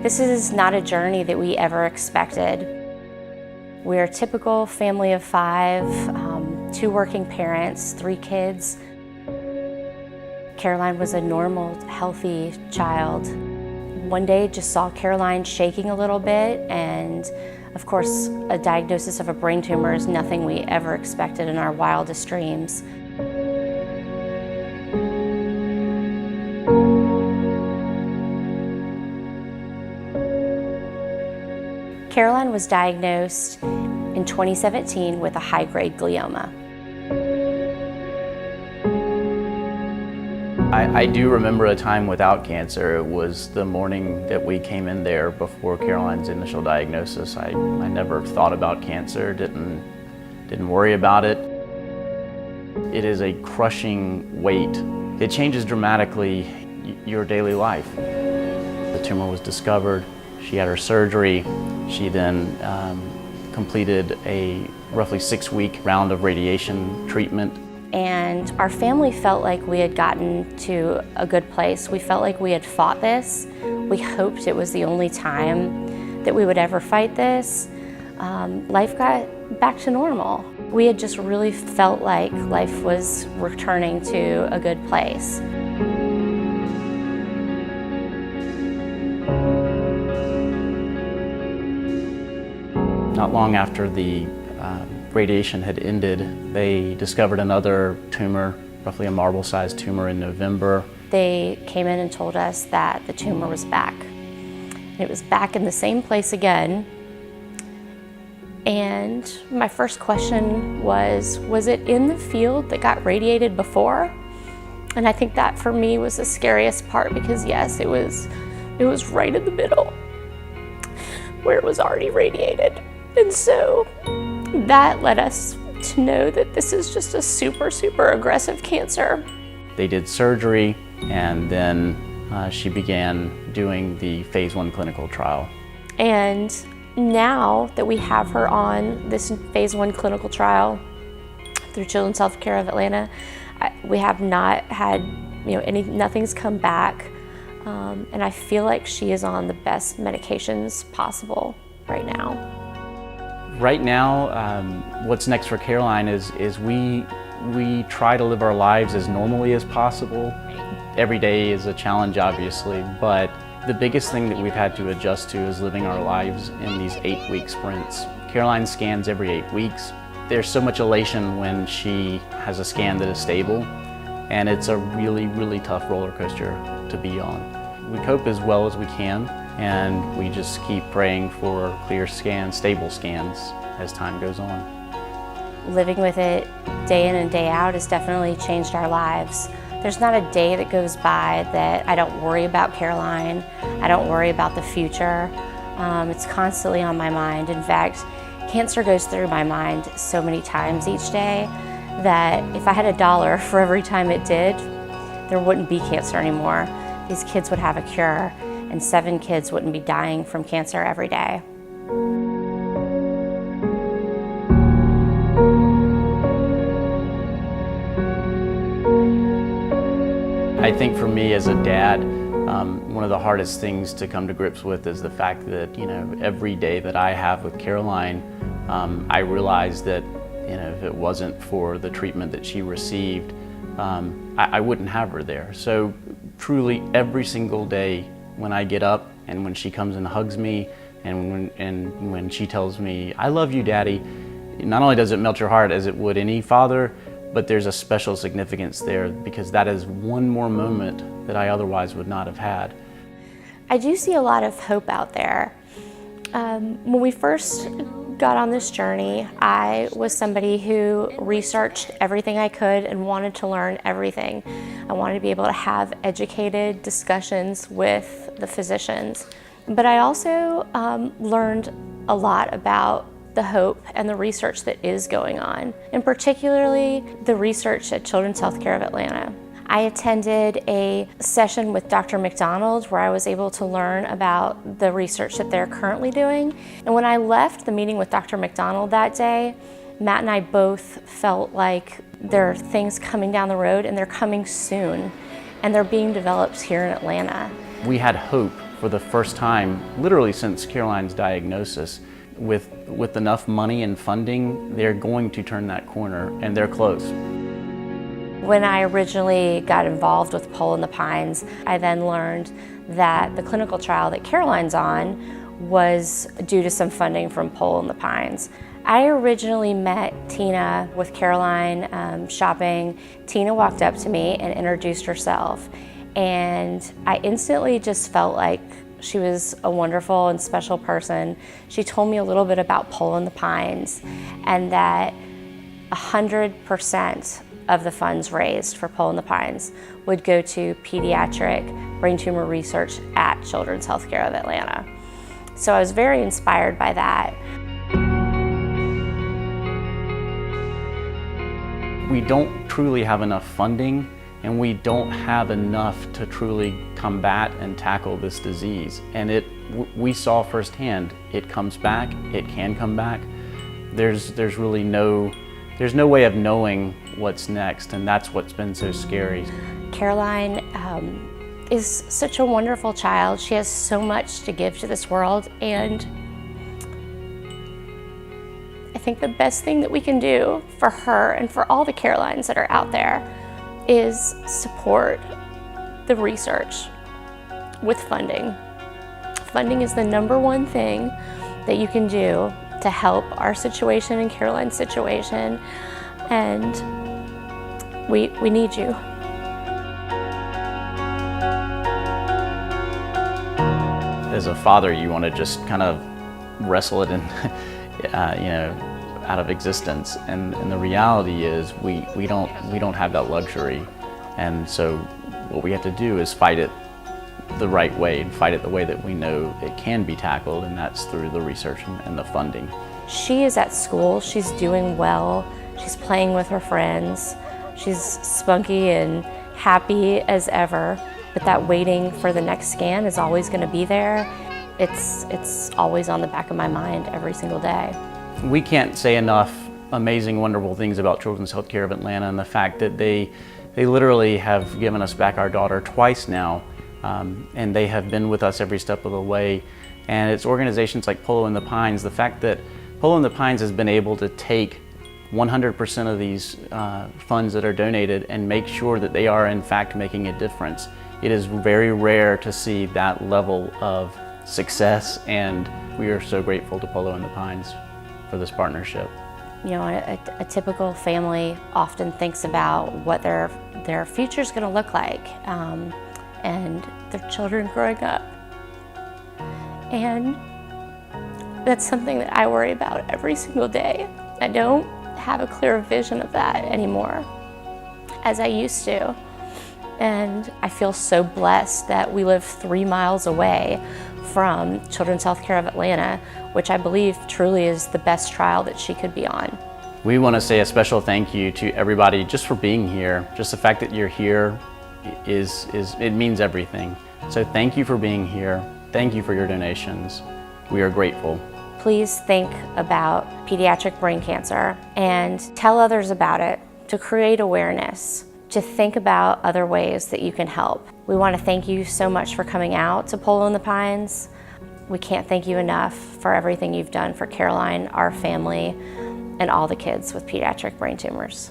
This is not a journey that we ever expected. We're a typical family of 5, 2 working parents, 3 kids. Caroline was a normal, healthy child. One day just saw Caroline shaking a little bit, and of course a diagnosis of a brain tumor is nothing we ever expected in our wildest dreams. Caroline was diagnosed in 2017 with a high-grade glioma. I do remember a time without cancer. It was the morning that we came in there before Caroline's initial diagnosis. I never thought about cancer, didn't worry about it. It is a crushing weight. It changes dramatically your daily life. The tumor was discovered. She had her surgery. She then completed a roughly 6-week round of radiation treatment. And our family felt like we had gotten to a good place. We felt like we had fought this. We hoped it was the only time that we would ever fight this. Life got back to normal. We had just really felt like life was returning to a good place. Not long after the radiation had ended, they discovered another tumor, roughly a marble-sized tumor, in November. They came in and told us that the tumor was back. And it was back in the same place again. And my first question was it in the field that got radiated before? And I think that for me was the scariest part, because yes, it was right in the middle where it was already radiated. And so that led us to know that this is just a super, super aggressive cancer. They did surgery, and then she began doing the phase 1 clinical trial. And now that we have her on this phase 1 clinical trial through Children's Healthcare of Atlanta, we have not had, nothing's come back. And I feel like she is on the best medications possible right now. Right now, what's next for Caroline is we try to live our lives as normally as possible. Every day is a challenge, obviously, but the biggest thing that we've had to adjust to is living our lives in these 8-week sprints. Caroline scans every 8 weeks. There's so much elation when she has a scan that is stable, and it's a really, really tough roller coaster to be on. We cope as well as we can, and we just keep praying for clear scans, stable scans as time goes on. Living with it day in and day out has definitely changed our lives. There's not a day that goes by that I don't worry about Caroline. I don't worry about the future. It's constantly on my mind. In fact, cancer goes through my mind so many times each day that if I had $1 for every time it did, there wouldn't be cancer anymore. These kids would have a cure, and 7 kids wouldn't be dying from cancer every day. I think for me as a dad, one of the hardest things to come to grips with is the fact that, every day that I have with Caroline, I realize that, if it wasn't for the treatment that she received, I wouldn't have her there. So truly every single day when I get up and when she comes and hugs me and when she tells me, "I love you, Daddy," not only does it melt your heart as it would any father, but there's a special significance there because that is one more moment that I otherwise would not have had. I do see a lot of hope out there. When we first got on this journey, I was somebody who researched everything I could and wanted to learn everything. I wanted to be able to have educated discussions with the physicians. But I also learned a lot about the hope and the research that is going on, and particularly the research at Children's Healthcare of Atlanta. I attended a session with Dr. McDonald where I was able to learn about the research that they're currently doing. And when I left the meeting with Dr. McDonald that day, Matt and I both felt like there are things coming down the road, and they're coming soon, and they're being developed here in Atlanta. We had hope for the first time, literally since Caroline's diagnosis, with enough money and funding, they're going to turn that corner, and they're close. When I originally got involved with Polo in the Pines, I then learned that the clinical trial that Caroline's on was due to some funding from Polo in the Pines. I originally met Tina with Caroline shopping. Tina walked up to me and introduced herself, and I instantly just felt like she was a wonderful and special person. She told me a little bit about Polo in the Pines, and that 100% of the funds raised for Polo in the Pines would go to pediatric brain tumor research at Children's Healthcare of Atlanta. So I was very inspired by that. We don't truly have enough funding, and we don't have enough to truly combat and tackle this disease. And we saw firsthand, it comes back, it can come back. There's really no way of knowing what's next, and that's what's been so scary. Caroline is such a wonderful child. She has so much to give to this world, and I think the best thing that we can do for her and for all the Carolines that are out there is support the research with funding. Funding is the #1 thing that you can do to help our situation and Caroline's situation, and we need you. As a father, you want to just kind of wrestle it in, out of existence. And the reality is, we don't have that luxury. And so, what we have to do is fight it the right way and fight it the way that we know it can be tackled, and that's through the research and the funding. She is at school. She's doing well. She's playing with her friends. She's spunky and happy as ever. But that waiting for the next scan is always going to be there. It's always on the back of my mind every single day. We can't say enough amazing, wonderful things about Children's Healthcare of Atlanta, and the fact that they literally have given us back our daughter twice now, and they have been with us every step of the way. And it's organizations like Polo in the Pines. The fact that Polo in the Pines has been able to take 100% of these funds that are donated and make sure that they are in fact making a difference. It is very rare to see that level of success, and we are so grateful to Polo in the Pines for this partnership. You know, a typical family often thinks about what their future's going to look like, and their children growing up. And that's something that I worry about every single day. I don't have a clear vision of that anymore as I used to. And I feel so blessed that we live 3 miles away from Children's Healthcare of Atlanta, which I believe truly is the best trial that she could be on. We want to say a special thank you to everybody just for being here. Just the fact that you're here it means everything. So thank you for being here. Thank you for your donations. We are grateful. Please think about pediatric brain cancer and tell others about it, to create awareness, to think about other ways that you can help. We want to thank you so much for coming out to Polo in the Pines. We can't thank you enough for everything you've done for Caroline, our family, and all the kids with pediatric brain tumors.